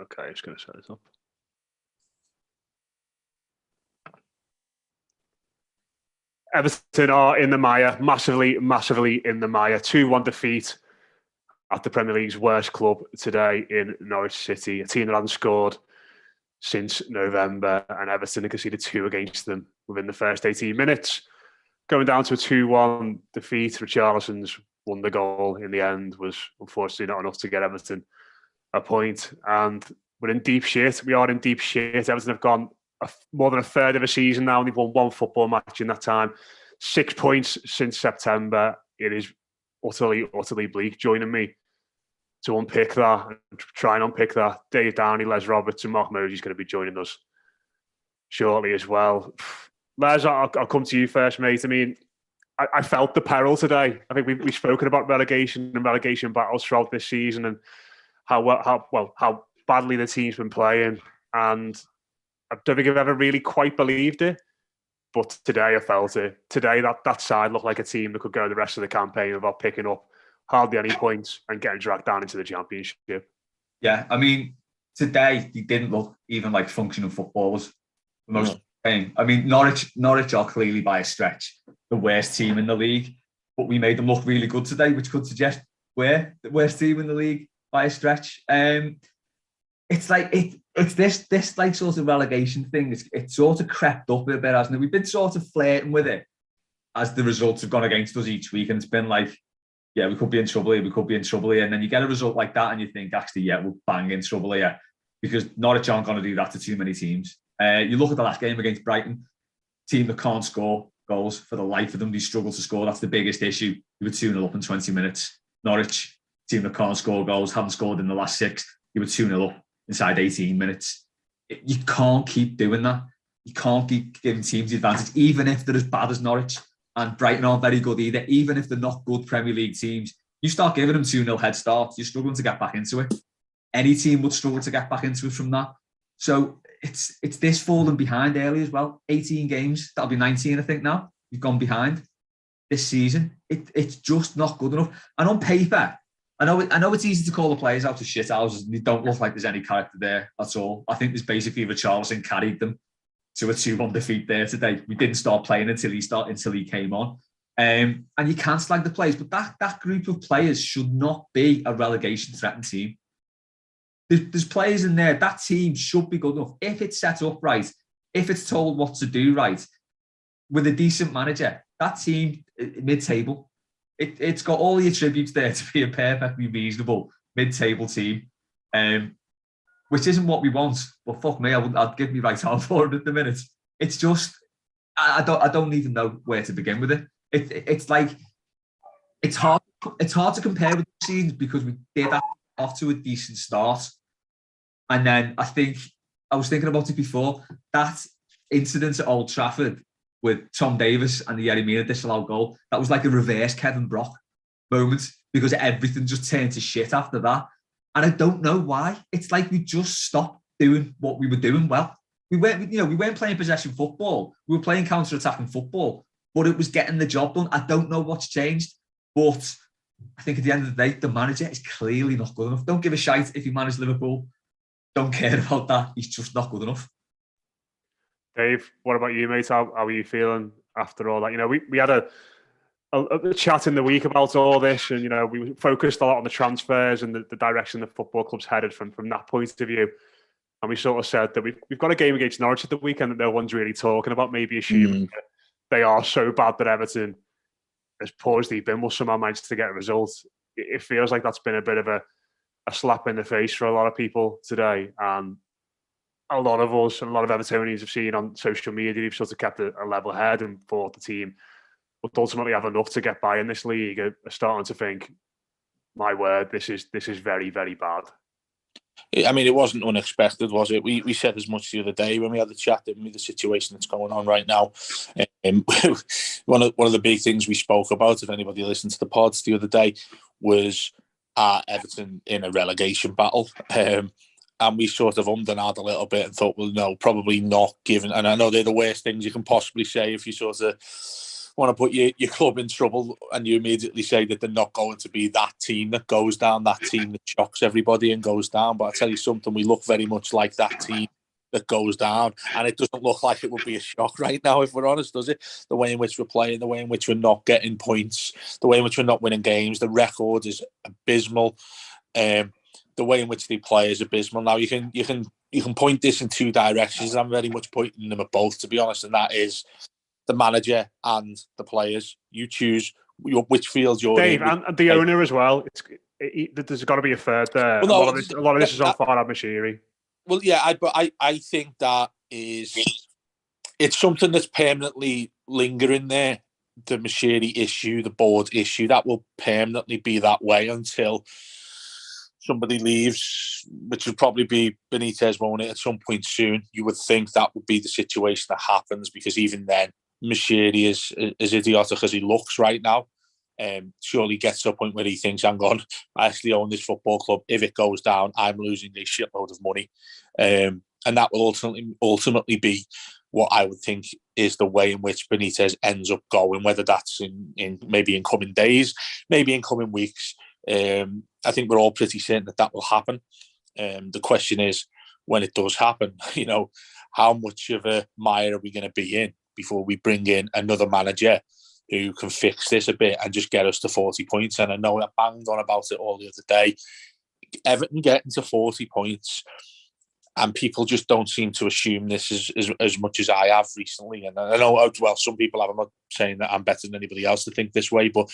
Okay, just going to set this up. Everton are in the mire, massively in the mire. 2-1 defeat at the Premier League's worst club today in Norwich City. A team that hasn't scored since November, and Everton conceded 2 against them within the first 18 minutes. Going down to a 2-1 defeat, Richarlison's wonder goal in the end was unfortunately not enough to get Everton a point. And we're in deep shit. We are in deep shit. Everton have gone more than a third of a season now, and they've won 1 football match in that time. 6 points since September. It is utterly bleak. Joining me to unpick that, and try and unpick that, Dave Downey, Les Roberts, and Mark Moji's going to be joining us shortly as well. Les, I'll come to you first, mate. I mean, I felt the peril today. I think we've spoken about relegation and relegation battles throughout this season, and how badly the team's been playing. And I don't think I've ever really quite believed it. But today I felt it. Today that side looked like a team that could go the rest of the campaign without picking up hardly any points and getting dragged down into the Championship. Yeah, I mean, today they didn't look even like functioning footballers. The most game. I mean, Norwich are clearly by a stretch the worst team in the league, but we made them look really good today, which could suggest we're the worst team in the league by a stretch. It's like it's this like sort of relegation thing. It's sort of crept up a bit, hasn't it? We've been sort of flirting with it as the results have gone against us each week, and it's been like, yeah, we could be in trouble here, we could be in trouble here, and then you get a result like that, and you think, actually, yeah, we're bang in trouble here, because Norwich aren't going to do that to too many teams. You look at the last game against Brighton, team that can't score goals for the life of them. They struggle to score. That's the biggest issue. You were 2-0 up in 20 minutes. Norwich, team that can't score goals, haven't scored in the last 6. You were 2-0 up inside 18 minutes. You can't keep doing that. You can't keep giving teams the advantage, even if they're as bad as Norwich. And Brighton aren't very good either. Even if they're not good Premier League teams, you start giving them 2-0 head starts, you're struggling to get back into it. Any team would struggle to get back into it from that. So it's this falling behind early as well. 18 games, that'll be 19, I think now. You've gone behind this season. It's just not good enough. And on paper, I know it's easy to call the players out to shit houses, and they don't look like there's any character there at all. I think there's basically Richarlison carried them to a 2-1 defeat there today. We didn't start playing until he came on. And you can't slag the players, but that group of players should not be a relegation threatened team. There's players in there. That team should be good enough if it's set up right, if it's told what to do right, with a decent manager. That team, mid-table, it's got all the attributes there to be a perfectly reasonable mid-table team, which isn't what we want. But fuck me, I'd give me right arm for it at the minute. It's just, I don't even know where to begin with it. It's like, it's hard to compare with the seasons, because we did that off to a decent start. And then I was thinking about it before, that incident at Old Trafford with Tom Davies and the Yerry Mina disallowed goal, that was like a reverse Kevin Brock moment, because everything just turned to shit after that. And I don't know why. It's like we just stopped doing what we were doing well. We weren't playing possession football. We were playing counter-attacking football, but it was getting the job done. I don't know what's changed, but I think at the end of the day, the manager is clearly not good enough. Don't give a shite if he managed Liverpool. Don't care about that. He's just not good enough. Dave, what about you, mate? How are you feeling after all that? You know, we had a chat in the week about all this, and, you know, we focused a lot on the transfers and the direction the football club's headed from that point of view. And we sort of said that we've got a game against Norwich at the weekend that no one's really talking about, maybe assuming that they are so bad that Everton, as poor as they've been, will somehow manage to get a result. It feels like that's been a bit of a slap in the face for a lot of people today. And a lot of us and a lot of Evertonians have seen on social media, they've sort of kept a level head and thought the team would ultimately have enough to get by in this league, are starting to think, my word, this is very, very bad. I mean, it wasn't unexpected, was it? We said as much the other day when we had the chat, didn't we, the situation that's going on right now. One of the big things we spoke about, if anybody listened to the pods the other day, was Everton in a relegation battle. And we sort of ummed and ahed a little bit and thought, well, no, probably not, given. And I know they're the worst things you can possibly say if you sort of want to put your club in trouble, and you immediately say that they're not going to be that team that goes down, that team that shocks everybody and goes down. But I tell you something, we look very much like that team that goes down, and it doesn't look like it would be a shock right now, if we're honest, does it? The way in which we're playing, the way in which we're not getting points, the way in which we're not winning games, the record is abysmal. The way in which they play is abysmal. Now you can point this in two directions. I'm very much pointing them at both, to be honest, and that is the manager and the players. You choose which field you're Dave, in. and the owner as well. There's got to be a third there. Well, no, a lot of this is on Farhad Moshiri. Well, yeah, but I think that it's something that's permanently lingering there. The Moshiri issue, the board issue, that will permanently be that way until somebody leaves, which will probably be Benitez, won't it, at some point soon. You would think that would be the situation that happens, because even then, Moshiri is as idiotic as he looks right now. Surely gets to a point where he thinks, hang on, I actually own this football club. If it goes down, I'm losing a shitload of money. And that will ultimately be what I would think is the way in which Benitez ends up going, whether that's in maybe in coming days, maybe in coming weeks. I think we're all pretty certain that will happen. The question is, when it does happen, how much of a mire are we going to be in before we bring in another manager who can fix this a bit and just get us to 40 points? And I know I banged on about it all the other day. Everton getting to 40 points, and people just don't seem to assume this as much as I have recently. And I know, well, some people have. I'm not saying that I'm better than anybody else to think this way, but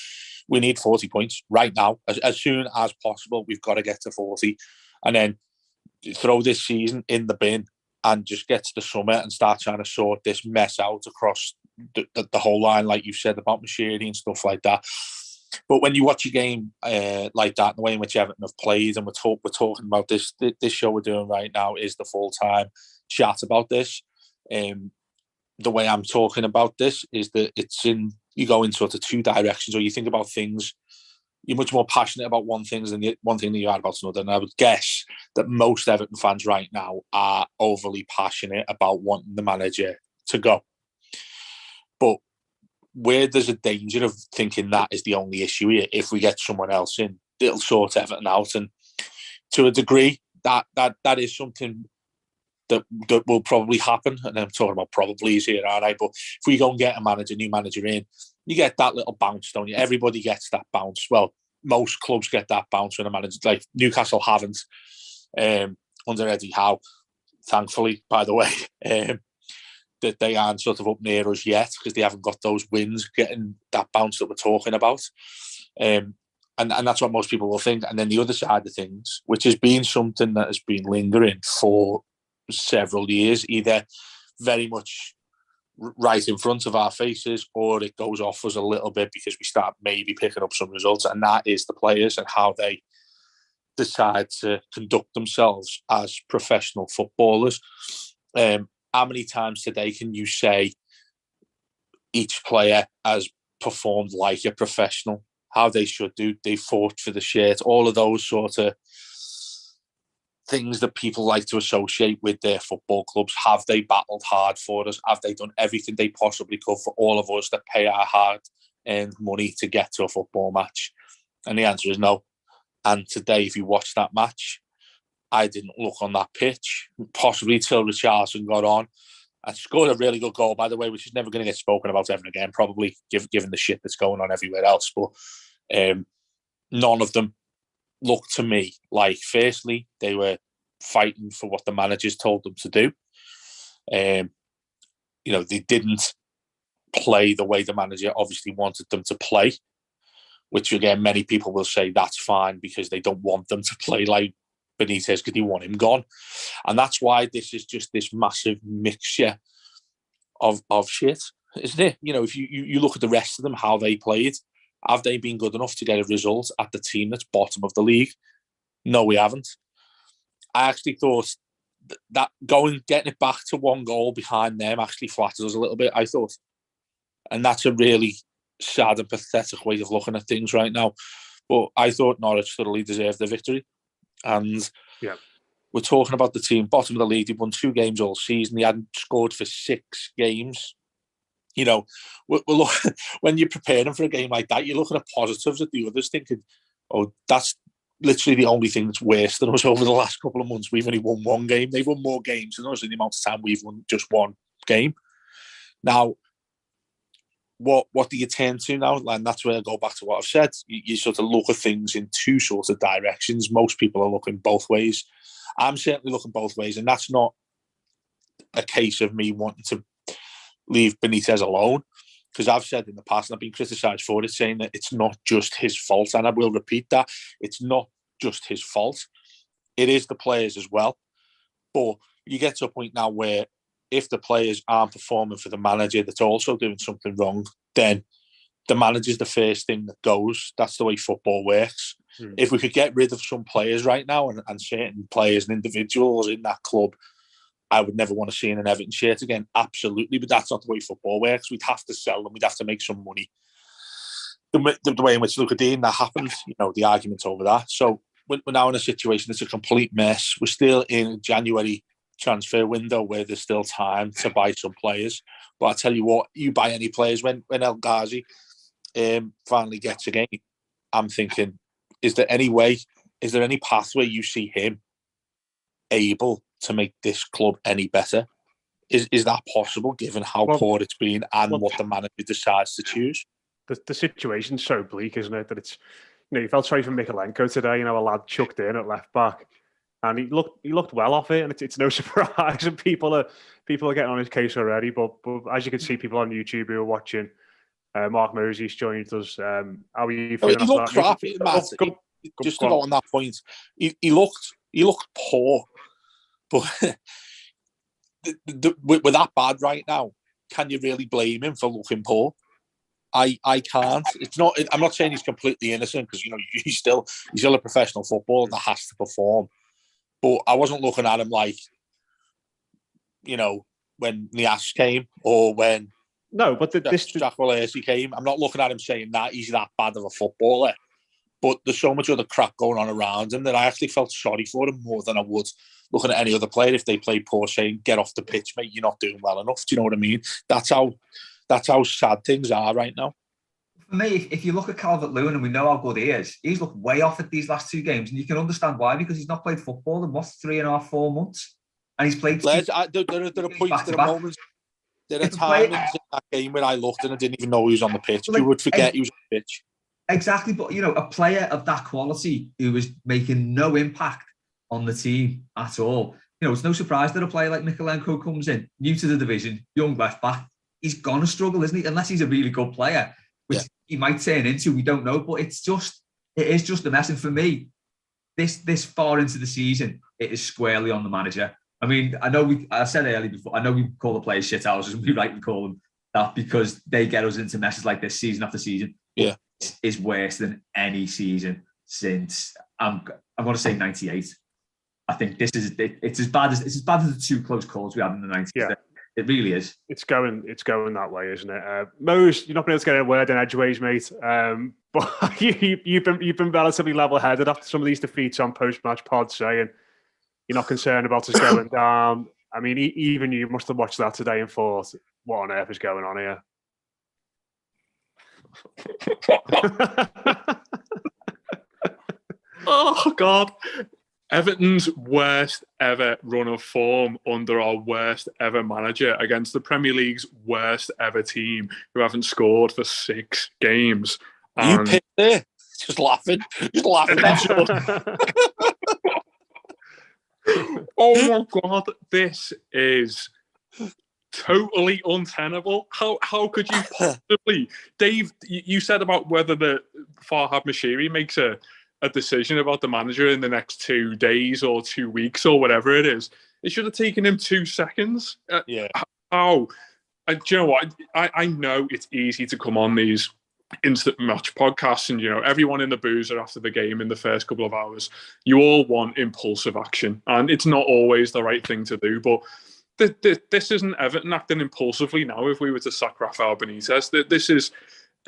we need 40 points right now. As soon as possible, we've got to get to 40. And then throw this season in the bin and just get to the summer and start trying to sort this mess out across the whole line, like you said about Moshiri and stuff like that. But when you watch a game like that, the way in which Everton have played, and we're talking about this show we're doing right now is the full-time chat about this. The way I'm talking about this is that you go in sort of two directions, or you think about things. You're much more passionate about one thing than you are about another. And I would guess that most Everton fans right now are overly passionate about wanting the manager to go. But where there's a danger of thinking that is the only issue here, if we get someone else in, it'll sort Everton out. And to a degree, that is something that will probably happen. And I'm talking about probablys here, aren't I? But if we go and get a new manager in, you get that little bounce, don't you? Everybody gets that bounce. Well, most clubs get that bounce when a manager, like Newcastle haven't under Eddie Howe, thankfully, by the way. That they aren't sort of up near us yet, because they haven't got those wins, getting that bounce that we're talking about. And that's what most people will think. And then the other side of things, which has been something that has been lingering for several years, either very much right in front of our faces, or it goes off us a little bit because we start maybe picking up some results, and that is the players and how they decide to conduct themselves as professional footballers. How many times today can you say each player has performed like a professional, how they should do, they fought for the shirt, all of those sort of things that people like to associate with their football clubs? Have they battled hard for us? Have they done everything they possibly could for all of us that pay our hard-earned money to get to a football match? And the answer is no. And today, if you watch that match, I didn't look on that pitch, possibly till Richarlison got on and scored a really good goal, by the way, which is never going to get spoken about ever again, probably, given the shit that's going on everywhere else. But none of them looked to me like, firstly, they were fighting for what the managers told them to do. They didn't play the way the manager obviously wanted them to play, which, again, many people will say that's fine because they don't want them to play like Benitez because they want him gone. And that's why this is just this massive mixture of shit, isn't it? If you look at the rest of them, how they played, have they been good enough to get a result at the team that's bottom of the league? No, we haven't. I actually thought that getting it back to one goal behind them actually flattered us a little bit, I thought. And that's a really sad and pathetic way of looking at things right now. But I thought Norwich thoroughly deserved the victory. And we're talking about the team bottom of the league. They've won 2 games all season. They hadn't scored for 6 games. You know, when you're preparing for a game like that, you're looking at positives at the others, thinking, oh, that's literally the only thing that's worse than us over the last couple of months. We've only won one game. They've won more games than us in the amount of time we've won just one game. Now, what do you turn to now? And that's where I go back to what I've said. You sort of look at things in two sort of directions. Most people are looking both ways. I'm certainly looking both ways, and that's not a case of me wanting to leave Benitez alone, because I've said in the past, and I've been criticised for it, saying that it's not just his fault, and I will repeat that. It's not just his fault. It is the players as well. But you get to a point now where if the players aren't performing for the manager that's also doing something wrong, then the manager's the first thing that goes. That's the way football works. If we could get rid of some players right now and certain players and individuals in that club, I would never want to see in an Everton shirt again. Absolutely. But that's not the way football works. We'd have to sell them. We'd have to make some money. The way in which look at Dean, that happens, the argument over that. So we're now in a situation that's a complete mess. We're still in a January transfer window where there's still time to buy some players. But I tell you what, you buy any players when El Ghazi finally gets a game, I'm thinking, is there any pathway you see him able to make this club any better? Is that possible, given how poor it's been and what the manager decides to choose? The situation's so bleak, isn't it? That it's, you felt sorry for Mikalenko today. A lad chucked in at left back, and he looked well off it. And it's no surprise, and people are getting on his case already. But as you can see, people on YouTube who are watching. Mark Mosey's joined us. How are you feeling? He looked crap, Matt. Just to go on that point, he looked poor. But with that bad right now, can you really blame him for looking poor? I can't. It's not. I'm not saying he's completely innocent, because he's still a professional footballer that has to perform. But I wasn't looking at him like, when Nias came or when Jack Walesi came. I'm not looking at him saying that he's that bad of a footballer. But there's so much other crap going on around him that I actually felt sorry for him more than I would looking at any other player if they played poor, saying, get off the pitch, mate, you're not doing well enough. Do you know what I mean? That's how sad things are right now. For me, if you look at Calvert-Lewin, and we know how good he is, he's looked way off at these last two games, and you can understand why, because he's not played football in 3.5, 4 months, and he's played. There are points, there are moments, there are times in that game where I looked and I didn't even know he was on the pitch. You would forget he was on the pitch. Exactly, but a player of that quality who was making no impact on the team at all. It's no surprise that a player like Mikalenko comes in, new to the division, young left back. He's gonna struggle, isn't he? Unless he's a really good player, which he might turn into. We don't know, but it is just a mess. And for me, this far into the season, it is squarely on the manager. I mean, I said earlier before, I know we call the players shithouses, and we rightly call them that because they get us into messes like this season after season. Yeah. Is worse than any season since I'm going to say 98. I think it's as bad as the two close calls we had in the 90s. Yeah. It really is. It's going that way, isn't it? Mose, you're not going to get a word in edgeways, mate. But you've been relatively level-headed after some of these defeats on post-match pods, saying you're not concerned about us going down. I mean, even you must have watched that today and thought, what on earth is going on here? Oh God, Everton's worst ever run of form under our worst ever manager against the Premier League's worst ever team who haven't scored for 6 games. You picked there, just laughing. Oh my God, this is totally untenable. How could you possibly, Dave? You said about whether the Farhad Moshiri makes a decision about the manager in the next 2 days or 2 weeks or whatever it is. It should have taken him 2 seconds. How? Do you know what? I know it's easy to come on these instant match podcasts, and everyone in the boozer after the game in the first couple of hours, you all want impulsive action, and it's not always the right thing to do, but this isn't Everton acting impulsively now. If we were to sack Rafael Benitez, this is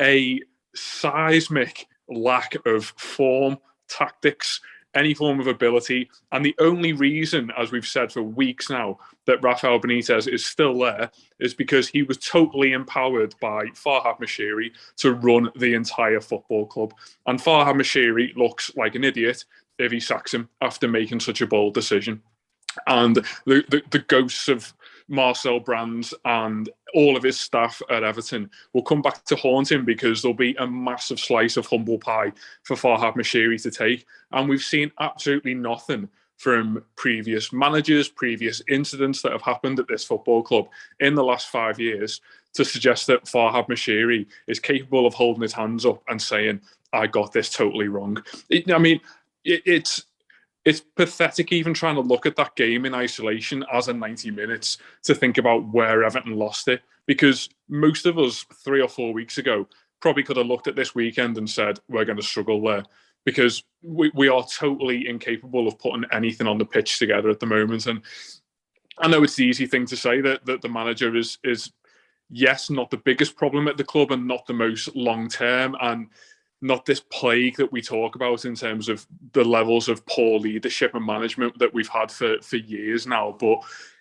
a seismic lack of form, tactics, any form of ability. And the only reason, as we've said for weeks now, that Rafael Benitez is still there is because he was totally empowered by Farhad Moshiri to run the entire football club. And Farhad Moshiri looks like an idiot if he sacks him after making such a bold decision. And the ghosts of Marcel Brands and all of his staff at Everton will come back to haunt him, because there'll be a massive slice of humble pie for Farhad Moshiri to take. And we've seen absolutely nothing from previous managers, previous incidents that have happened at this football club in the last 5 years to suggest that Farhad Moshiri is capable of holding his hands up and saying, I got this totally wrong. It's pathetic even trying to look at that game in isolation as a 90 minutes to think about where Everton lost it, because most of us 3 or 4 weeks ago probably could have looked at this weekend and said, we're going to struggle there, because we are totally incapable of putting anything on the pitch together at the moment. And I know it's the easy thing to say that the manager is yes, not the biggest problem at the club and not the most long-term, and not this plague that we talk about in terms of the levels of poor leadership and management that we've had for years now. But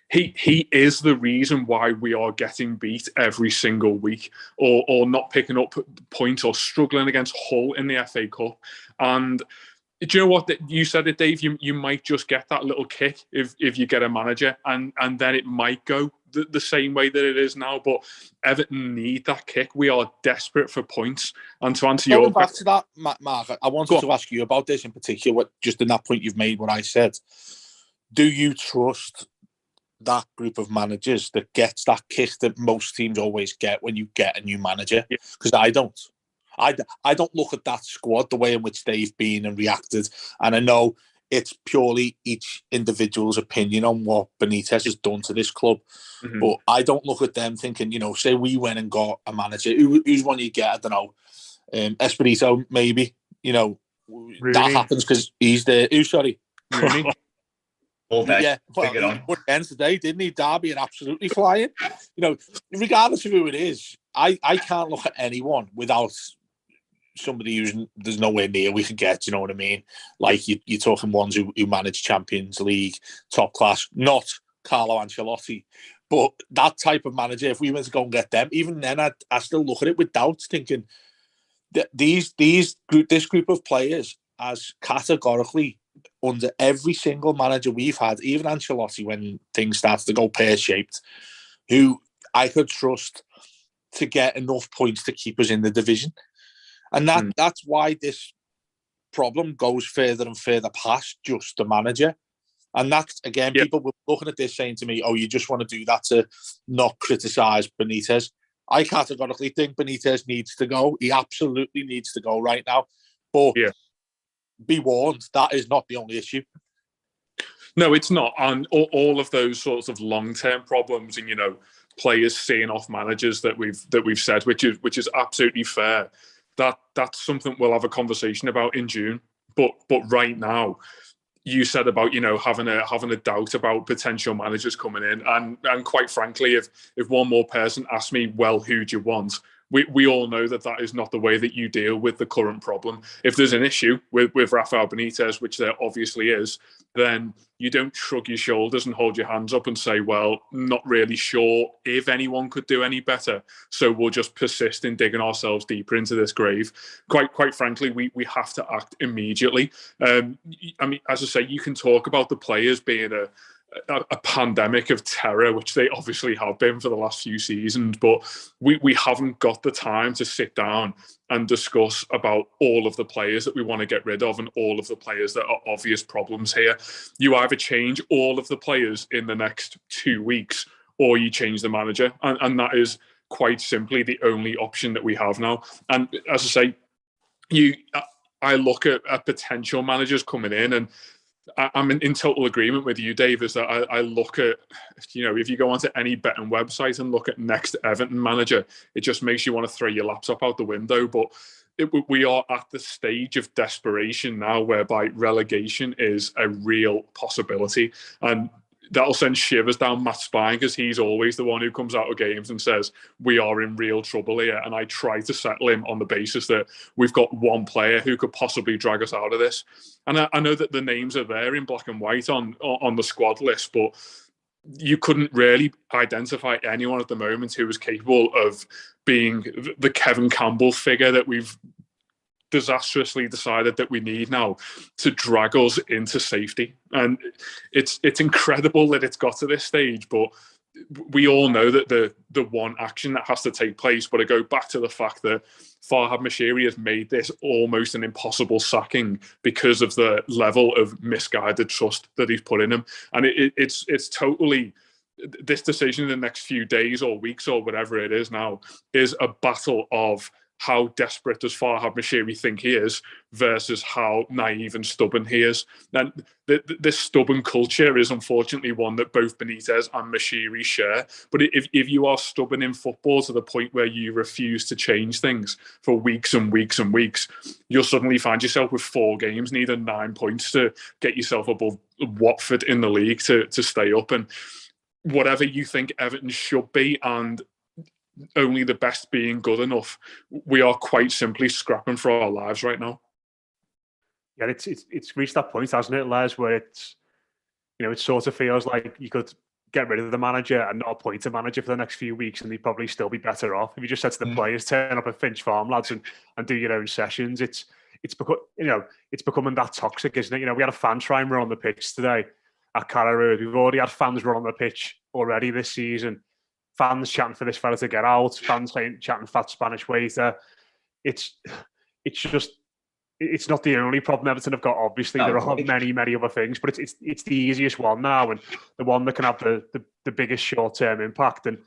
he is the reason why we are getting beat every single week, or not picking up points, or struggling against Hull in the FA Cup. And do you know what? You said it, Dave. You might just get that little kick if you get a manager, and then it might go the same way that it is now. But Everton need that kick. We are desperate for points. And to answer Going back to that, Mark, I wanted to ask you about this in particular, just in that point you've made, what I said. Do you trust that group of managers that gets that kick that most teams always get when you get a new manager? Because I don't. I don't look at that squad, the way in which they've been and reacted. And I know it's purely each individual's opinion on what Benitez has done to this club. Mm-hmm. But I don't look at them thinking, say we went and got a manager. Who's one you get? I don't know. Espirito, maybe. Rooney. That happens because he's there. Sorry? Rooney. All day. Yeah, well, he won again today, didn't he? Derby and absolutely flying. Regardless of who it is, I can't look at anyone without somebody there's nowhere near we could get, you know what I mean? Like you're talking ones who manage Champions League, top class, not Carlo Ancelotti, but that type of manager. If we went to go and get them, even then I still look at it with doubt, thinking that this group of players as categorically under every single manager we've had, even Ancelotti when things started to go pear-shaped, who I could trust to get enough points to keep us in the division. And that's why this problem goes further and further past just the manager. And that's, again, people were looking at this saying to me, you just want to do that to not criticise Benitez. I categorically think Benitez needs to go. He absolutely needs to go right now. But be warned, that is not the only issue. No, it's not. And all of those sorts of long-term problems and, players seeing off managers that we've said, which is absolutely fair. That's something we'll have a conversation about in June. But right now, you said about having a doubt about potential managers coming in, and quite frankly, if one more person asked me, well, who do you want? We all know that is not the way that you deal with the current problem. If there's an issue with Rafael Benitez, which there obviously is, then you don't shrug your shoulders and hold your hands up and say, well, not really sure if anyone could do any better, so we'll just persist in digging ourselves deeper into this grave. Quite frankly, we have to act immediately. I mean, as I say, you can talk about the players being a pandemic of terror, which they obviously have been for the last few seasons, but we haven't got the time to sit down and discuss about all of the players that we want to get rid of and all of the players that are obvious problems here. You either change all of the players in the next 2 weeks or you change the manager, and that is quite simply the only option that we have now. And as I say, I look at potential managers coming in, and I'm in total agreement with you, Dave, is that I look at, if you go onto any betting website and look at next Everton manager, it just makes you want to throw your laptop out the window. But we are at the stage of desperation now whereby relegation is a real possibility. And that'll send shivers down Matt's spine, because he's always the one who comes out of games and says, we are in real trouble here. And I try to settle him on the basis that we've got one player who could possibly drag us out of this. And I know that the names are there in black and white on the squad list, but you couldn't really identify anyone at the moment who was capable of being the Kevin Campbell figure that we've disastrously decided that we need now to drag us into safety. And it's incredible that it's got to this stage, but we all know that the one action that has to take place. But I go back to the fact that Farhad Moshiri has made this almost an impossible sacking because of the level of misguided trust that he's put in him. And it's totally, this decision in the next few days or weeks or whatever it is now is a battle of how desperate does Farhad Moshiri think he is versus how naive and stubborn he is. And this stubborn culture is unfortunately one that both Benitez and Moshiri share. But if you are stubborn in football to the point where you refuse to change things for weeks and weeks and weeks, you'll suddenly find yourself with 4 games, needing 9 points to get yourself above Watford in the league to stay up. And whatever you think Everton should be, and only the best being good enough, we are quite simply scrapping for our lives right now. Yeah, it's reached that point, hasn't it, Les, where it's, it sort of feels like you could get rid of the manager and not appoint a manager for the next few weeks, and they'd probably still be better off. If you just said to the players, turn up at Finch Farm, lads, and do your own sessions, it's becoming that toxic, isn't it? We had a fan try and run on the pitch today at Carrow Road. We've already had fans run on the pitch already this season. Fans chatting for this fella to get out. Fans chatting fat Spanish waiter. It's not the only problem Everton have got. Obviously, there are many other things, but it's the easiest one now, and the one that can have the biggest short-term impact. And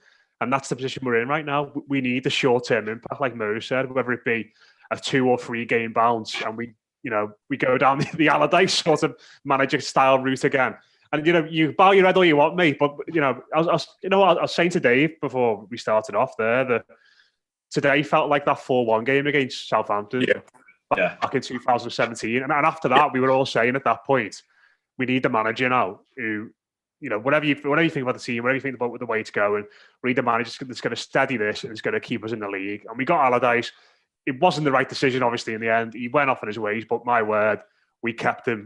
that's the position we're in right now. We need the short-term impact, like Mo said, whether it be a 2 or 3 game bounce, and we go down the Allardyce sort of manager style route again. And you bow your head all you want, mate. But I was saying to Dave before we started off there that today felt like that 4-1 game against Southampton back in 2017. And after that, we were all saying at that point, we need the manager now who, whatever you think about the team, whatever you think about the way it's going, we need the manager that's going to steady this and is going to keep us in the league. And we got Allardyce. It wasn't the right decision, obviously, in the end. He went off on his ways, but my word, he kept us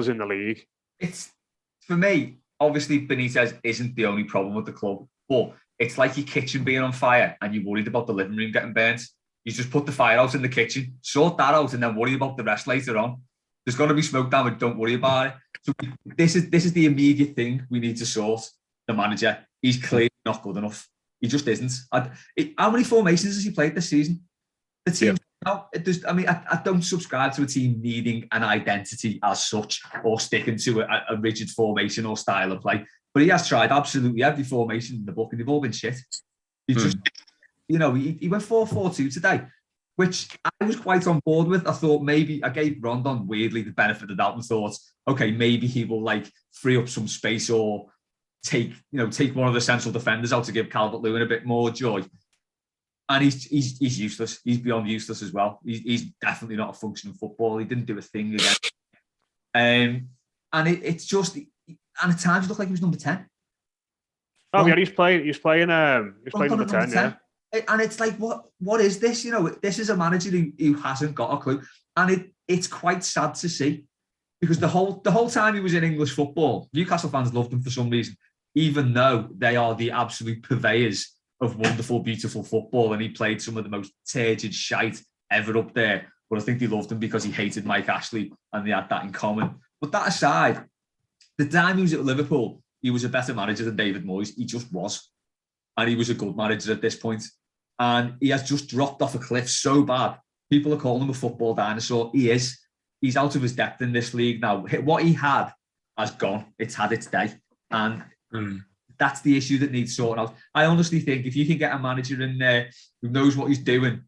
in the league. It's, for me, obviously Benitez isn't the only problem with the club, but it's like your kitchen being on fire and you're worried about the living room getting burnt. You just put the fire out in the kitchen, sort that out, and then worry about the rest later on. There's going to be smoke damage, don't worry about it. So this is the immediate thing we need to sort. The manager, he's clearly not good enough. He just isn't. How many formations has he played this season? The team. I don't subscribe to a team needing an identity as such or sticking to a rigid formation or style of play. But he has tried absolutely every formation in the book, and they've all been shit. He just, he went 4-4-2 today, which I was quite on board with. I thought maybe I gave Rondon weirdly the benefit of the doubt and thought, okay, maybe he will free up some space or take one of the central defenders out to give Calvert-Lewin a bit more joy. And he's useless. He's beyond useless as well. He's definitely not a functioning footballer. He didn't do a thing again. And it's just, and at times it looked like he was number 10. Oh yeah, he's playing number 10, yeah. And it's like, what is this? This is a manager who hasn't got a clue. And it's quite sad to see, because the whole time he was in English football, Newcastle fans loved him for some reason, even though they are the absolute purveyors of wonderful, beautiful football, and he played some of the most turgid shite ever up there. But I think they loved him because he hated Mike Ashley, and they had that in common. But that aside, the time he was at Liverpool, he was a better manager than David Moyes. He just was. And he was a good manager at this point. And he has just dropped off a cliff so bad. People are calling him a football dinosaur. He is. He's out of his depth in this league now. What he had has gone. It's had its day. And that's the issue that needs sorting out. I honestly think if you can get a manager in there who knows what he's doing,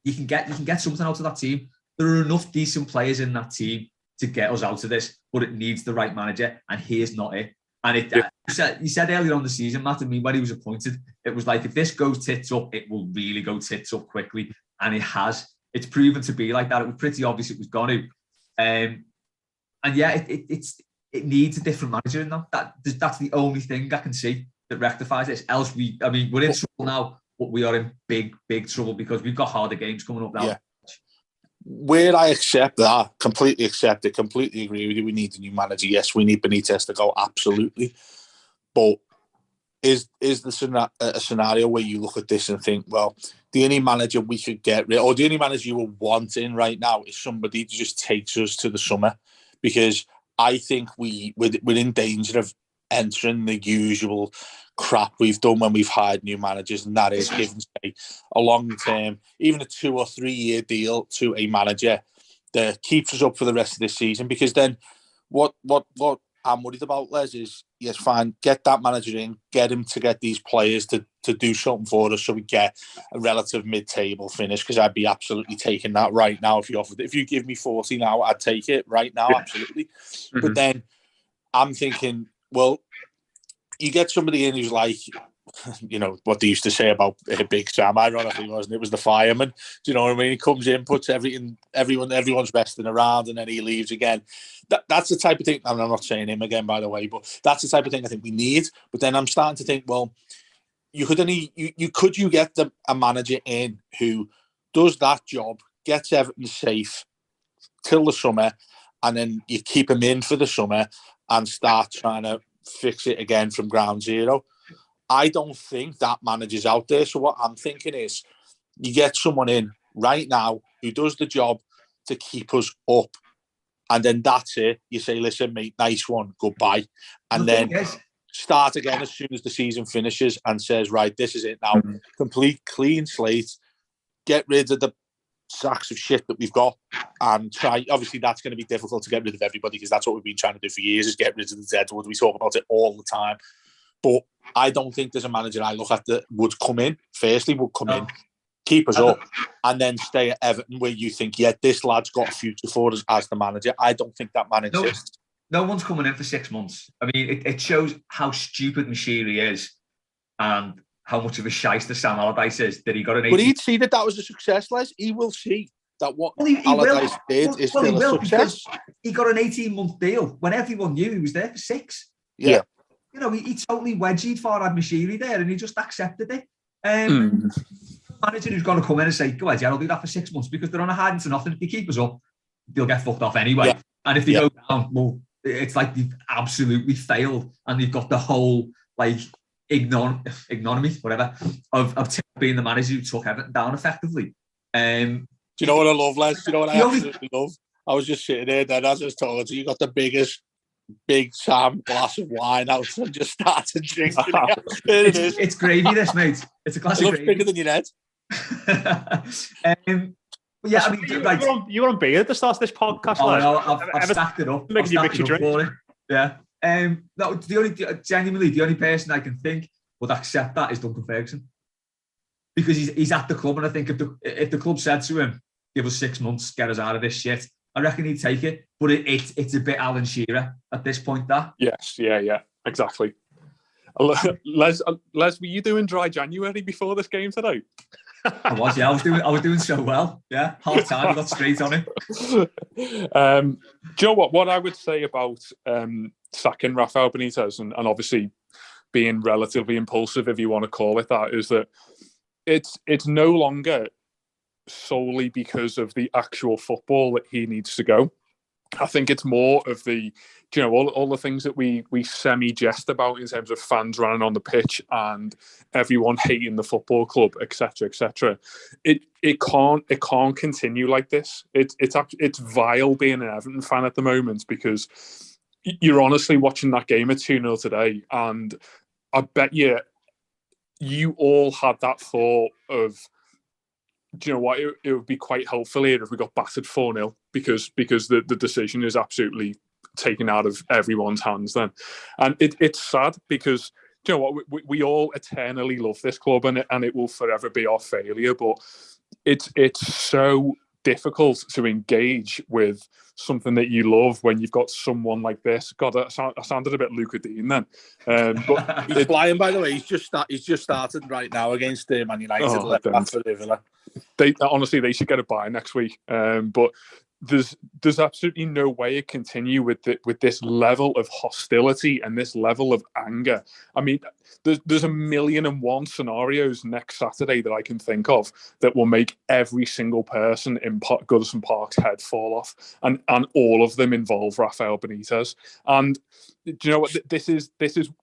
you can get something out of that team. There are enough decent players in that team to get us out of this, but it needs the right manager, and here's not it. And you said earlier on the season, Matt, when he was appointed, it was like, if this goes tits up, it will really go tits up quickly, and it has. It's proven to be like that. It was pretty obvious it was going to. And yeah, it needs a different manager in them. That's the only thing I can see that rectifies this. Else, we're in trouble now, but we are in big, big trouble because we've got harder games coming up now. Yeah. Where I accept that, completely accept it, completely agree with you. We need a new manager. Yes, we need Benitez to go, absolutely. But is the a scenario where you look at this and think, well, the only manager we could get rid, or the only manager you will want in right now is somebody that just takes us to the summer? Because I think we're in danger of entering the usual crap we've done when we've hired new managers, and that is giving, say, a long-term, even a 2 or 3 year deal to a manager that keeps us up for the rest of this season. Because then what I'm worried about, Les, is, yes, fine, get that manager in, get him to get these players to do something for us so we get a relative mid-table finish, because I'd be absolutely taking that right now. If you give me 40 now, I'd take it right now, absolutely. Mm-hmm. But then I'm thinking, well, you get somebody in who's like, you know, what they used to say about Big Sam, ironically, wasn't it? It was the fireman. Do you know what I mean? He comes in, puts everyone's resting around, and then he leaves again. That's the type of thing, and I'm not saying him again, by the way, but that's the type of thing I think we need. But then I'm starting to think, well, you could get a manager in who does that job, gets Everton safe till the summer, and then you keep him in for the summer and start trying to fix it again from ground zero. I don't think that manager's out there. So what I'm thinking is you get someone in right now who does the job to keep us up. And then that's it. You say, listen, mate, nice one, goodbye. And then start again as soon as the season finishes and says, right, this is it now. Complete clean slate. Get rid of the sacks of shit that we've got and try. Obviously, that's going to be difficult to get rid of everybody, because that's what we've been trying to do for years, is get rid of the deadwood. We talk about it all the time. But I don't think there's a manager I look at that would come in, keep us up, and then stay at Everton where you think, yeah, this lad's got a future for us as the manager. I don't think that man exists. No one's coming in for 6 months. I mean, it shows how stupid Mashiri is and how much of a shyster Sam Allardyce is, that he got an 18... But he'd see that was a success, Les. He will see that what Allardyce did is still a success. He got an 18-month deal when everyone knew he was there for 6. Yeah. You know, he totally wedgied Farhad Mashiri there, and he just accepted it. Manager who's going to come in and say, go ahead, yeah, I'll do that for 6 months, because they're on a hiding to nothing. If they keep us up, they'll get fucked off anyway. Yeah. And if they go down, well, it's like they've absolutely failed, and they've got the whole, like, ignominy, whatever, of being the manager who took Everton down effectively. Do you know what I love, Les? Do you know what I absolutely love? I was just sitting there, then as I was talking to you, got the biggest Big Sam glass of wine out and just started drinking. It's gravy, this, mate. It's a glass of gravy. It looks bigger than your head. Yeah, I mean, like, you were on beer at the start of this podcast. Oh, no, I've stacked it up. Making you mix your drink. Yeah. No, the only person I can think would accept that is Duncan Ferguson, because he's at the club, and I think if the club said to him, "Give us 6 months, get us out of this shit," I reckon he'd take it. But it's a bit Alan Shearer at this point. That yes, yeah, exactly. Les, were you doing dry January before this game today? I was, yeah. I was doing so well. Yeah, half time I got straight on it. Do you know what I would say about sacking Rafael Benitez and obviously being relatively impulsive, if you want to call it that, is that it's no longer solely because of the actual football that he needs to go. I think it's more of the, you know, all the things that we semi-jest about in terms of fans running on the pitch and everyone hating the football club, etc., etc. It can't continue like this. It's vile being an Everton fan at the moment, because you're honestly watching that game at 2-0 today, and I bet you all had that thought of, do you know what, it would be quite helpful here if we got battered 4-0, because the decision is absolutely taken out of everyone's hands then. And it's sad, because, do you know what, we all eternally love this club, and it will forever be our failure, but it's so difficult to engage with something that you love when you've got someone like this. God, I sounded a bit Luca Dean then. But he's flying, by the way. He's just started right now against Man United. They honestly, they should get a bye next week. But there's absolutely no way it continue with this level of hostility and this level of anger. I mean, there's 1,000,001 scenarios next Saturday that I can think of that will make every single person in Goodison Park's head fall off, and all of them involve Rafael Benitez. And do you know what? This is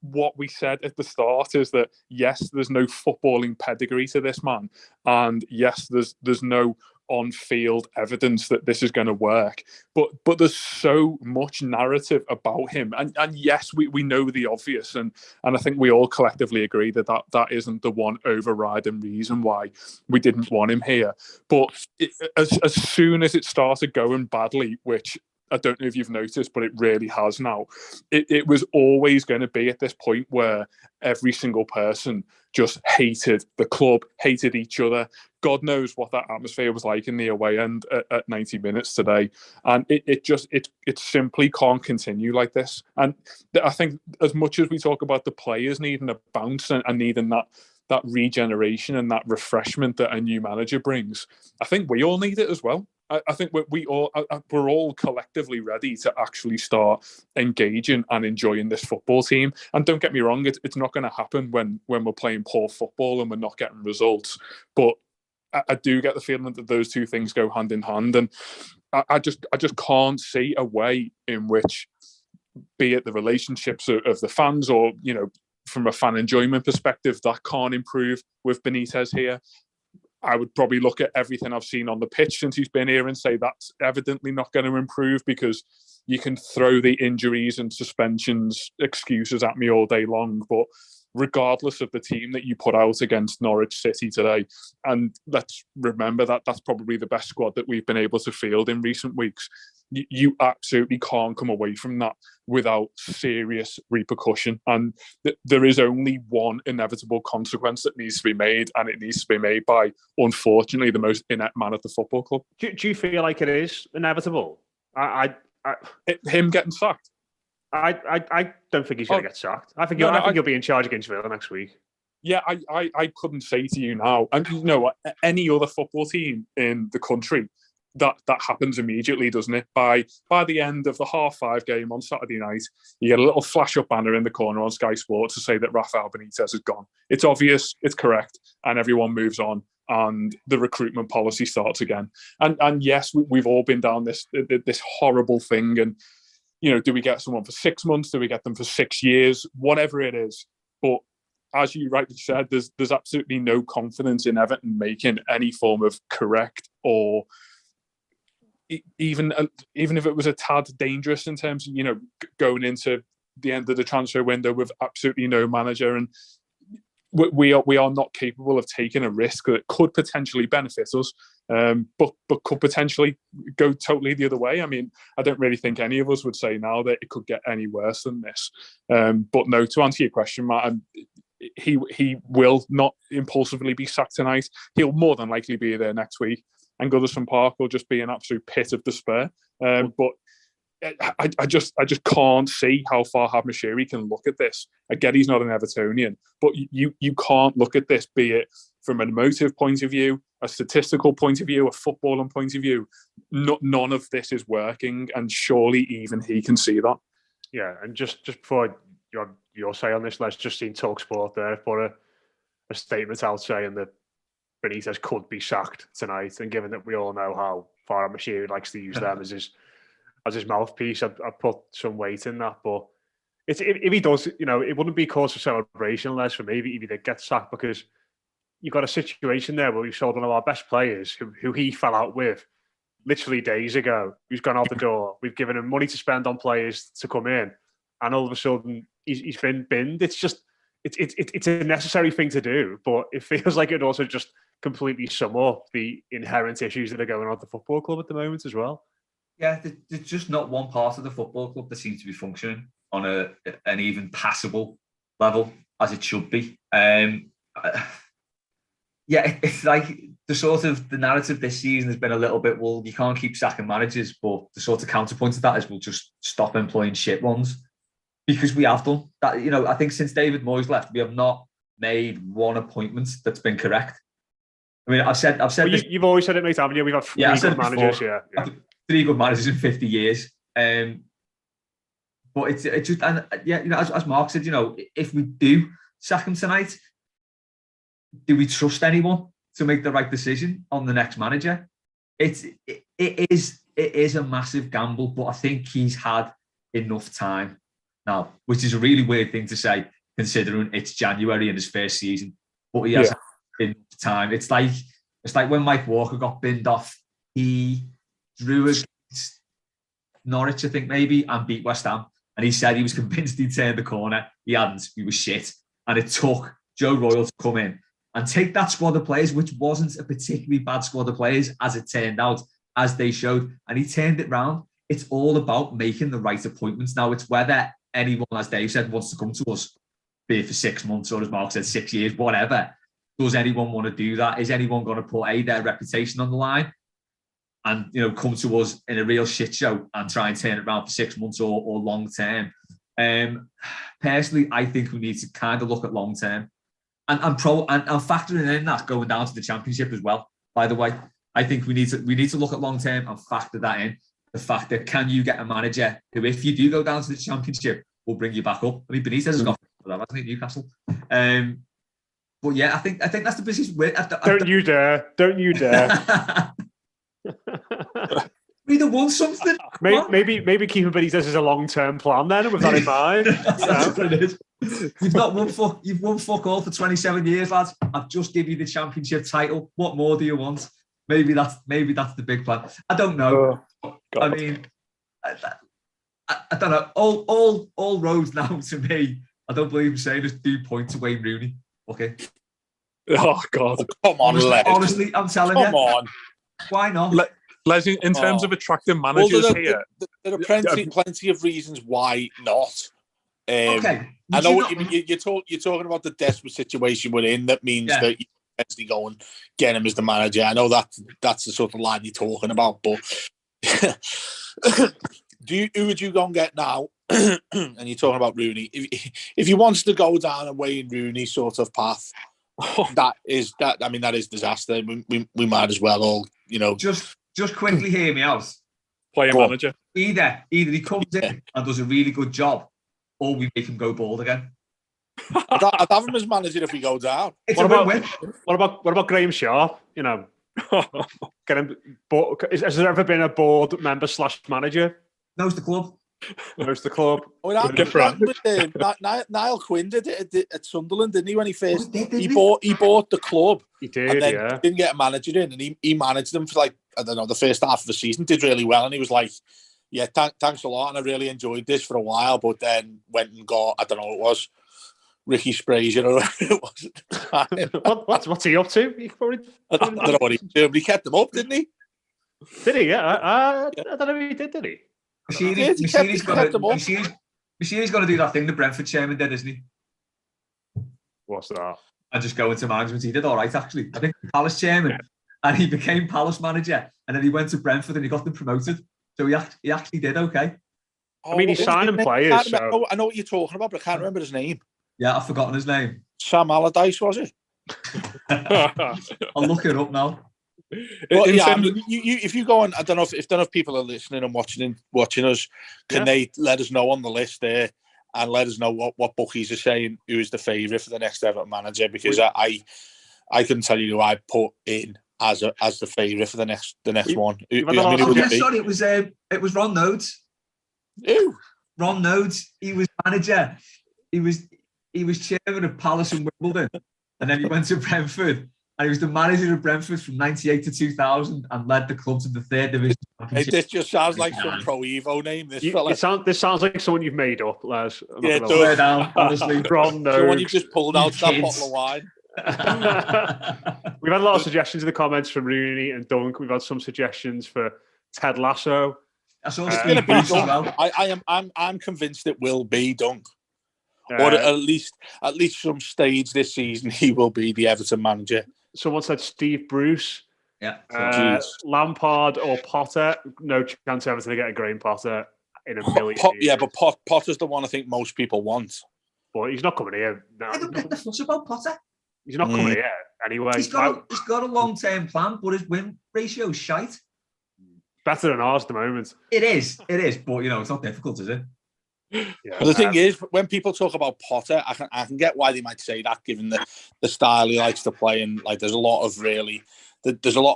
what we said at the start: is that yes, there's no footballing pedigree to this man, and yes, there's no on-field evidence that this is going to work, but there's so much narrative about him, and yes, we know the obvious, and I think we all collectively agree that isn't the one overriding reason why we didn't want him here. But as soon as it started going badly, which I don't know if you've noticed, but it really has now. It was always going to be at this point where every single person just hated the club, hated each other. God knows what that atmosphere was like in the away end at 90 minutes today. And it simply can't continue like this. And I think as much as we talk about the players needing a bounce and needing that regeneration and that refreshment that a new manager brings, I think we all need it as well. I think we're all collectively ready to actually start engaging and enjoying this football team. And don't get me wrong, it's not going to happen when we're playing poor football and we're not getting results. But I do get the feeling that those two things go hand in hand, and I just can't see a way in which, be it the relationships of the fans or from a fan enjoyment perspective, that can't improve with Benitez here. I would probably look at everything I've seen on the pitch since he's been here and say that's evidently not going to improve, because you can throw the injuries and suspensions excuses at me all day long, but regardless of the team that you put out against Norwich City today, and let's remember that that's probably the best squad that we've been able to field in recent weeks, you absolutely can't come away from that without serious repercussion. And there is only one inevitable consequence that needs to be made, and it needs to be made by, unfortunately, the most inept man at the football club. Do you feel like it is inevitable? Him getting sacked? I don't think he's going to get sacked. I think he'll be in charge against Villa next week. Yeah, I couldn't say to you now. And any other football team in the country, that happens immediately, doesn't it? By the end of the 5:30 game on Saturday night, you get a little flash-up banner in the corner on Sky Sports to say that Rafael Benitez is gone. It's obvious, it's correct, and everyone moves on, and the recruitment policy starts again. And yes, we've all been down this horrible thing, and do we get someone for 6 months? Do we get them for 6 years? Whatever it is. But as you rightly said, there's absolutely no confidence in Everton making any form of correct, or even if it was a tad dangerous in terms of, going into the end of the transfer window with absolutely no manager. And we are not capable of taking a risk that could potentially benefit us, but could potentially go totally the other way. I mean, I don't really think any of us would say now that it could get any worse than this. But no, to answer your question, Matt, he will not impulsively be sacked tonight. He'll more than likely be there next week, and Goodison Park will just be an absolute pit of despair. But I just can't see how Farhad Moshiri can look at this. Again, he's not an Evertonian, but you can't look at this, be it from an emotive point of view, a statistical point of view, a footballing point of view. None of this is working, and surely even he can see that. Yeah, and just before your say on this, let's just seen TalkSport there put a statement out saying that Benitez could be sacked tonight, and given that we all know how Farhad Moshiri likes to use them as his mouthpiece, I put some weight in that. But if he does, it wouldn't be cause for celebration unless for maybe if he did get sacked, because you've got a situation there where we've sold one of our best players who he fell out with literally days ago, who's gone out the door. We've given him money to spend on players to come in, and all of a sudden he's been binned. It's just it's a necessary thing to do, but it feels like it also just completely sum up the inherent issues that are going on at the football club at the moment as well. Yeah, there's just not one part of the football club that seems to be functioning on an even passable level as it should be. It's like the narrative this season has been a little bit, well, you can't keep sacking managers, but the sort of counterpoint to that is we'll just stop employing shit ones, because we have done that. I think since David Moyes left, we have not made one appointment that's been correct. I mean, I've said well, you've always said it, mate, haven't you? We've had three good managers. Yeah. 3 good managers in 50 years. But it's just, and yeah, you know, as Mark said, you know, if we do sack him tonight, do we trust anyone to make the right decision on the next manager? It is a massive gamble, but I think he's had enough time now, which is a really weird thing to say considering it's January in his first season. But he has enough time. It's like when Mike Walker got binned off. He drew against Norwich, I think maybe, and beat West Ham. And he said he was convinced he'd turned the corner. He hadn't. He was shit. And it took Joe Royle to come in and take that squad of players, which wasn't a particularly bad squad of players, as it turned out, as they showed. And he turned it round. It's all about making the right appointments. Now, it's whether anyone, as Dave said, wants to come to us, be it for 6 months or, as Mark said, 6 years, whatever. Does anyone want to do that? Is anyone going to put their reputation on the line and, you know, come to us in a real shit show and try and turn it around for 6 months or long term? Personally, I think we need to kind of look at long term and factoring in that going down to the Championship as well. By the way, I think we need to look at long term and factor that in. The fact that, can you get a manager who, if you do go down to the Championship, will bring you back up? I mean, Benitez has got that, hasn't he, Newcastle? But yeah, I think that's the position. Don't you dare! Don't you dare! We either want something. Maybe keeping Benitez as a long-term plan then, with that in mind. That's what it is. You've won fuck all for 27 years, lads. I've just given you the Championship title. What more do you want? Maybe that's the big plan. I don't know. I mean, I don't know. All roads now, to me, I don't believe in saying this, do point to Wayne Rooney. Okay. Oh God! Come on, honestly, I'm telling you. Come on. Why not? Les, in terms of attracting managers here, there are plenty of reasons why not. Okay. I know what you mean. You're talking about the desperate situation we're in. That means that you potentially go and get him as the manager. I know that's the sort of line you're talking about, but who would you go and get now? And you're talking about Rooney. If he wants to go down a Wayne Rooney sort of path, that is disaster. We might as well all, you know. Just quickly hear me out. Play a manager. Either he comes in and does a really good job, or we make him go bald again. I'd have him as manager if we go down. It's a win-win. What about Graham Sharp? You know, get him. Has there ever been a board member / manager? Knows the club. Knows the club. Oh, Niall Quinn did it at Sunderland, didn't he? When he first he bought the club. He did, and then didn't get a manager in, and he managed them for, like, I don't know, the first half of the season. Did really well, and he was like, "Yeah, thanks a lot, and I really enjoyed this for a while." But then went and got, I don't know, it was Ricky Sprazier or whatever it was. What's he up to? I don't know what he did, but he kept them up, didn't he? Did he? Yeah, I don't know if he did he? Machini's going to do that thing the Brentford chairman did, isn't he? What's that? And just go into management. He did all right, actually. I think Palace chairman, and he became Palace manager, and then he went to Brentford and he got them promoted. So he actually did okay. I mean, he's signing players. I know what you're talking about, but I can't remember his name. Yeah, I've forgotten his name. Sam Allardyce, was it? I'll look it up now. Well, yeah, if you go on, I don't know if people are listening and watching us, can they let us know on the list there and let us know what bookies are saying who is the favourite for the next Everton manager? Because I couldn't tell you who I put in as the favourite for the next one. Sorry, it was Ron Nodes. Who? Ron Nodes. He was manager. He was chairman of Palace and Wimbledon, and then he went to Brentford. And he was the manager of Brentford from 98 to 2000 and led the club to the 3rd division. Hey, this just sounds like some Pro Evo name, this fella. This sounds like someone you've made up, Les. Yeah, it does. Down, honestly. Someone you've just pulled out that bottle of wine. We've had a lot of suggestions in the comments from Rooney and Dunk. We've had some suggestions for Ted Lasso. I saw Steve Bruce as well. I'm convinced it will be Dunk. Or at least some stage this season, he will be the Everton manager. Someone said Steve Bruce. Yeah. Lampard or Potter. No chance Everton to get a Graham Potter in a million years. Yeah, but Potter's the one I think most people want. But he's not coming here. No. I don't get the fuss about Potter. He's not coming here anyway. He's got a long-term plan, but his win ratio is shite. better than ours at the moment. It is, but it's not difficult, is it? Yeah, But the thing is, when people talk about Potter, I can get why they might say that, given the style he likes to play, and like there's a lot of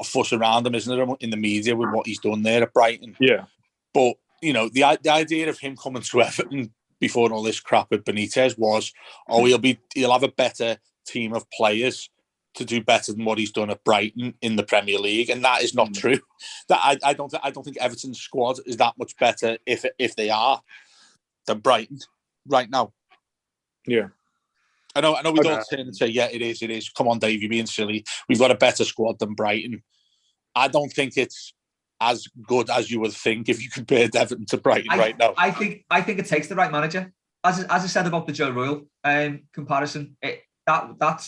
fuss around him, isn't there, in the media with what he's done there at Brighton. Yeah. But the idea of him coming to Everton before all this crap with Benitez was, he'll have a better team of players to do better than what he's done at Brighton in the Premier League, and that is not true. That I don't think Everton's squad is that much better if they are than Brighton right now. Yeah. I know we'd all turn and say, yeah, it is. Come on, Dave, you're being silly. We've got a better squad than Brighton. I don't think it's as good as you would think if you compared Everton to Brighton right now. I think it takes the right manager. As I said about the Joe Royle comparison, that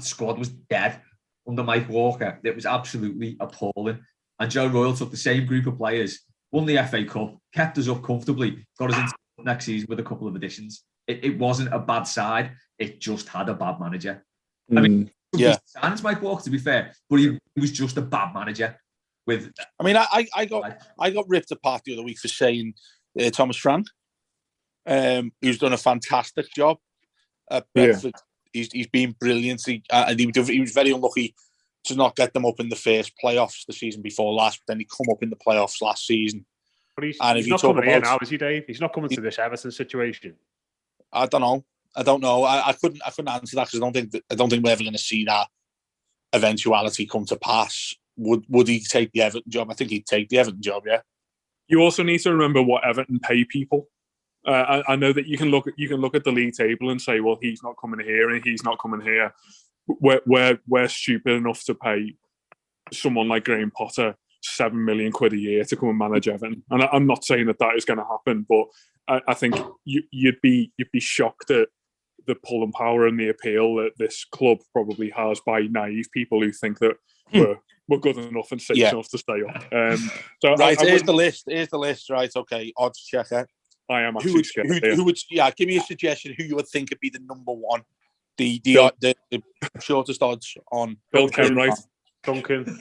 squad was dead under Mike Walker. It was absolutely appalling. And Joe Royle took the same group of players, won the FA Cup, kept us up comfortably, got us into next season with a couple of additions. It wasn't a bad side. It just had a bad manager. I mean, Sans Mike Walker, to be fair, but he was just a bad manager. I got ripped apart the other week for saying Thomas Frank, who's done a fantastic job at Brentford. He's been brilliant. He was very unlucky to not get them up in the first playoffs the season before last, but then he come up in the playoffs last season. But he's not coming here now, is he, Dave? He's not coming to this Everton situation. I don't know. I couldn't answer that because I don't think we're ever going to see that eventuality come to pass. Would he take the Everton job? I think he'd take the Everton job. Yeah. You also need to remember what Everton pay people. I know that you can look at the league table and say, well, he's not coming here and he's not coming here. We're stupid enough to pay someone like Graham Potter £7 million a year to come and manage Everton. And I'm not saying that is going to happen, but I think you'd be shocked at the pulling power and the appeal that this club probably has by naive people who think that we're good enough and safe enough to stay up. So right, here's the list. Right, okay, odds checker. I am actually scared. Who would? Yeah, give me a suggestion. Who you would think would be the number one, the shortest odds on Bill Kenwright, Duncan,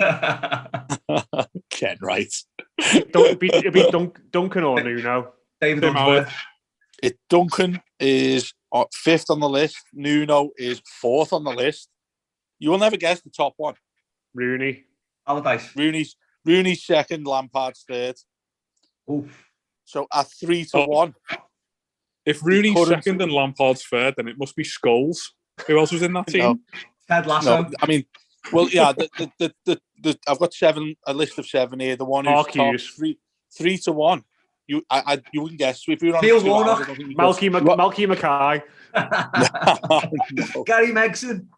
Kenwright. It'd be Duncan or Nuno. David Unsworth. Duncan is fifth on the list. Nuno is fourth on the list. You will never guess the top one. Rooney. Allardyce. Rooney's second. Lampard's third. Oof. So at 3-1. If Rooney's second and Lampard's third, then it must be Scholes. Who else was in that team? No. Ted Lasso. No, I mean, well, yeah. I've got a list of seven here. The one who's top 3-1. You wouldn't guess. If we were on Neil Warnock, Malky Mackay, no. Gary Megson.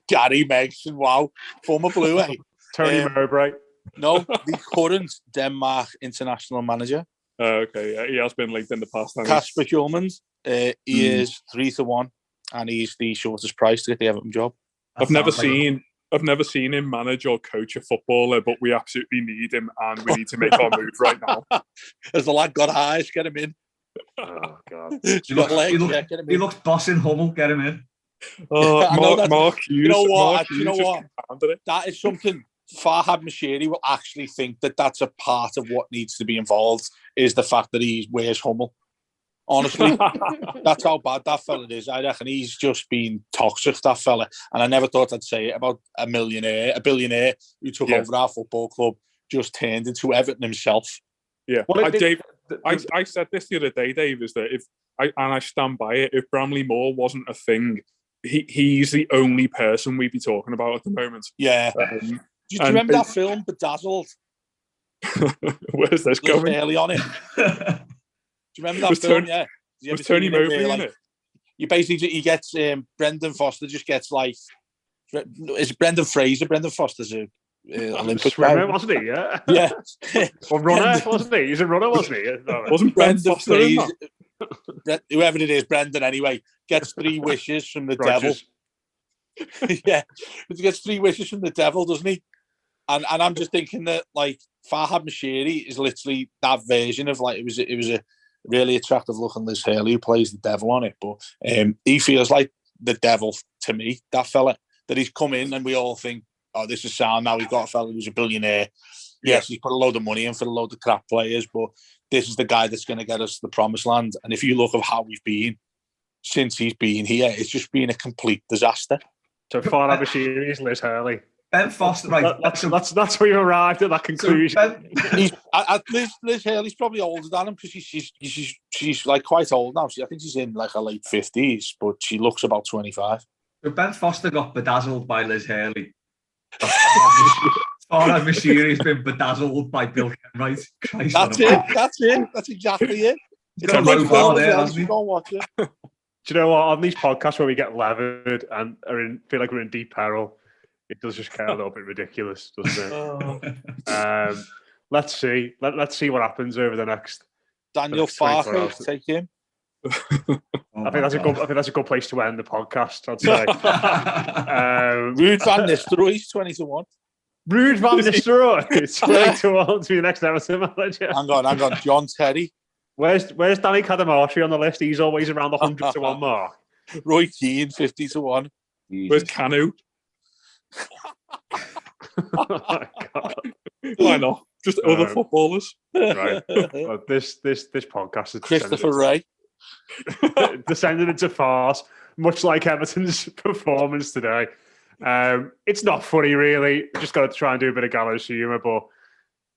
Gary Megson, wow, former Blue, eh? Tony Mowbray. No, the current Denmark international manager. Okay, yeah, he has been linked in the past. Kasper Hjulmand. He is 3-1, and he's the shortest price to get the Everton job. I've never seen him manage or coach a footballer, but we absolutely need him, and we need to make our move right now. Has the lad got eyes? Get him in. Oh God! He looks boss in Hummel. Get him in. Mark Hughes. You know what? That is something Farhad Moshiri will actually think that's a part of what needs to be involved, is the fact that he wears Hummel. Honestly, that's how bad that fella is. I reckon he's just been toxic, that fella. And I never thought I'd say it about a billionaire who took over our football club, just turned into Everton himself. Yeah. Dave, I said this the other day, Dave, is that I stand by it, if Bramley Moore wasn't a thing, he's the only person we'd be talking about at the moment. Yeah. Do you remember that film, Bedazzled? Where's this going? Early on it. Do you remember that film? Yeah. Was Tony Mowbray in it? You basically, he gets Brendan Foster just gets like, is it Brendan Fraser? Brendan Foster's a Olympic swimmer, wasn't he? Yeah. Yeah. Or runner, wasn't he? He's a runner, wasn't he? Wasn't Brendan Fraser? Whoever it is, Brendan anyway, gets 3 wishes from the devil. Yeah, he gets 3 wishes from the devil, doesn't he? And I'm just thinking that like Farhad Moshiri is literally that version of like it was a really attractive looking Liz Hurley who plays the devil on it, but he feels like the devil to me. That fella that he's come in and we all think, oh, this is sound now. We've got a fella who's a billionaire. Yes, he's put a load of money in for a load of crap players, but this is the guy that's going to get us to the promised land. And if you look at how we've been since he's been here, it's just been a complete disaster. So far, Abashiri is Liz Hurley. Ben Foster, right? That's where you arrived at that conclusion. So Liz Hurley's probably older than him because she's like quite old now. I think she's in like her late 50s, but she looks about 25. So Ben Foster got bedazzled by Liz Hurley. Farhad Moshiri's been bedazzled by Bill Kenwright. That's it. That's exactly it. It's got a low bar there, hasn't he? Go watch it. Do you know what? On these podcasts where we get levered and feel like we're in deep peril, it does just get a little bit ridiculous, doesn't it? Let's see. Let's see what happens over the next. Daniel Farke, take him. I think that's a good place to end the podcast. I'd say. Ruud van Nistelrooy, 20-1. Ruud van Nistelrooy, 20-1 to be the next Everton manager. Hang on. John Terry. Where's Danny Cadamartri on the list? He's always around the 100-1 mark. Roy Keane, 50-1. Where's Canu? Oh my God. Why not? Just other footballers. Right. Well, this podcast is Christopher Ray. Descended into farce, much like Everton's performance today. It's not funny, really. Just got to try and do a bit of gallows humour, but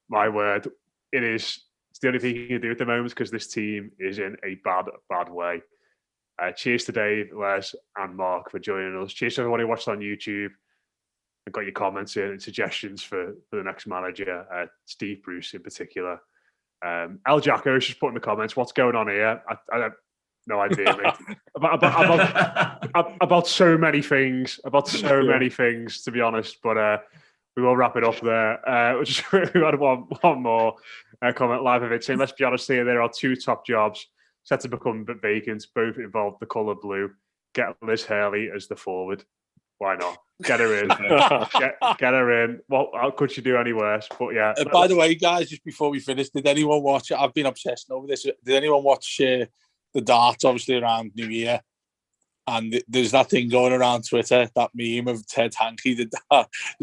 my word, it's the only thing you can do at the moment because this team is in a bad way. Cheers to Dave, Les, and Mark for joining us. Cheers to everyone who watched on YouTube and got your comments in and suggestions for the next manager. Steve Bruce in particular. El Jacko is just put in the comments, what's going on here? I have no idea, mate. about so many things. Many things, to be honest. But we will wrap it up there. We had one more comment live of it saying, let's be honest here, there are two top jobs set to become vacant. Both involve the colour blue. Get Liz Hurley as the forward. Why not? Get her in. get her in. How could she do any worse? But yeah. By the way, guys, just before we finish, did anyone watch it? I've been obsessing over this. Did anyone watch the darts, obviously, around New Year? And there's that thing going around Twitter, that meme of Ted Hankey, the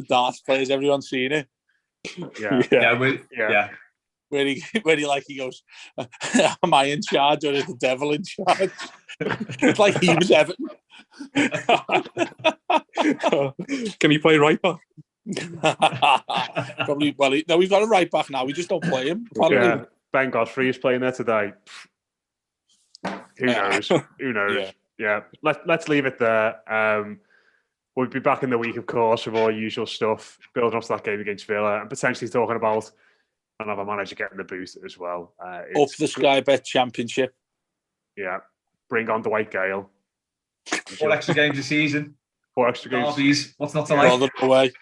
darts players. Everyone's seen it. Yeah. Where he goes, am I in charge or is the devil in charge? It's like he was Everton. Can he play right back? Probably. Well, no, we've got a right back now. We just don't play him. Yeah. Ben Godfrey is playing there today. Who knows? Yeah. Let's leave it there. We'll be back in the week, of course, with all the usual stuff, building up to that game against Villa and potentially talking about another manager getting the boost as well. Up the Sky Bet Championship. Yeah. Bring on Dwight Gale. 4 extra games a season. 4 extra games. Derbies. What's not to like? Away.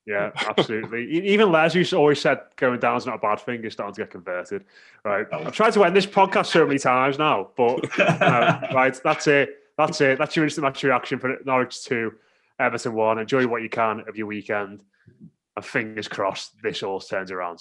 Yeah, absolutely. Even Les, who's always said going down is not a bad thing, is starting to get converted. Right. I've tried to end this podcast so many times now, but right, that's it. That's your instant match reaction for Norwich 2, Everton 1. Enjoy what you can of your weekend. And fingers crossed this all turns around.